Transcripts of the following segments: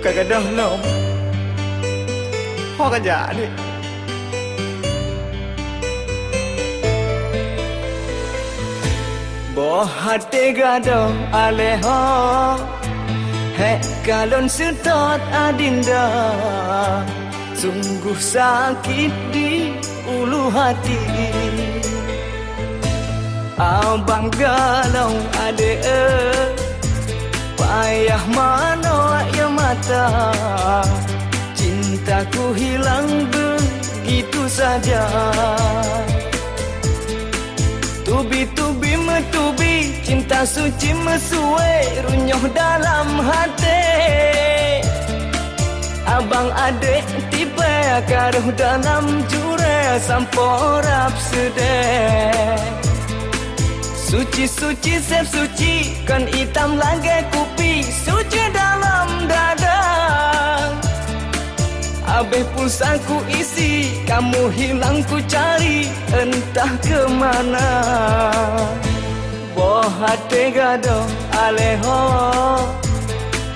kagak dah nom ho kan jadi boh hati gado ale ho he kalon setot adinda sungguh sakit di ulu hati abang galau ade payah mana ya mata cintaku hilang begitu saja tubi-tubi metubi cinta suci mesuai runyoh dalam hati abang adek tiba karuh dalam jure samporap sedek suci-suci sep suci kan hitam lagi kupi suci dalam dada abeh pulsaku isi kamu hilang ku cari entah kemana boh hati gado aleho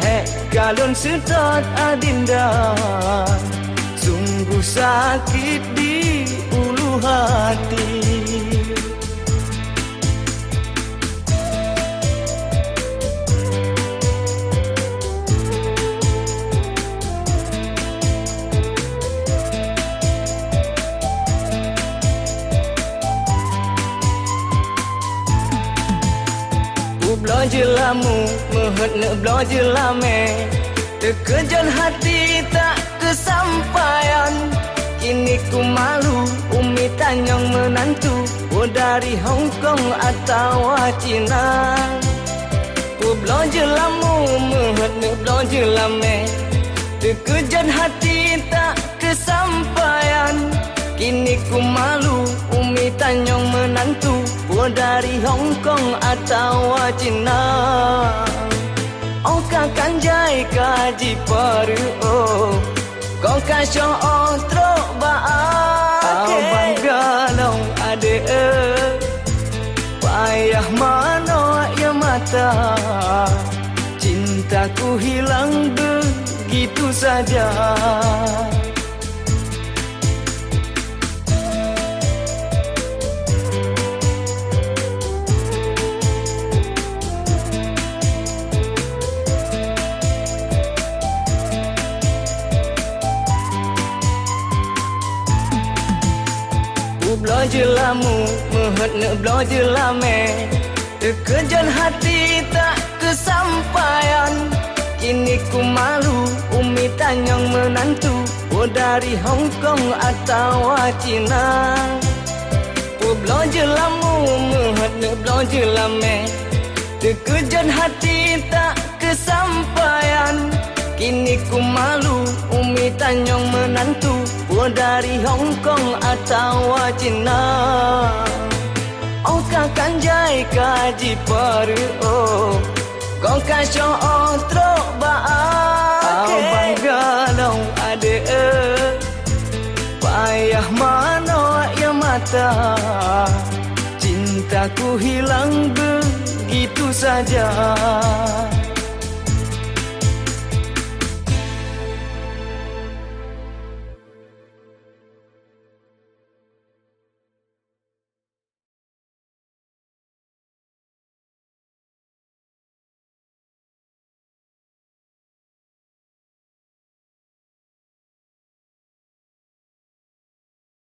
he kalon setot adinda sungguh sakit di ulu hati Belajar lamu, mehet nak belajar lame terkejan hati tak kesampaian kini ku malu umi tanyang menantu oh dari Hong Kong atau Cina ku belajar lamu, mehet nak belajar lame terkejan hati tak kesampaian kini ku malu umi tanyang menantu oh dari Hong Kong atau Cina oh kakan jai kaji paru oh kau kasih otro baake abang galau ade payah mana ya mata cintaku hilang begitu saja belajar lamu, mehet nak belajar lame terkejan hati tak kesampaian kini ku malu umi tanyang menantu oh dari Hong Kong atau Cina ku belajar lamu, mehet nak belajar lame terkejan hati tak kesampaian kini ku malu umi tanyang menantu oh dari Hong Kong atau Cina oh kakan jai kaji paru oh kau kasih otro baake abang galau ade payah mana ya mata cintaku hilang begitu saja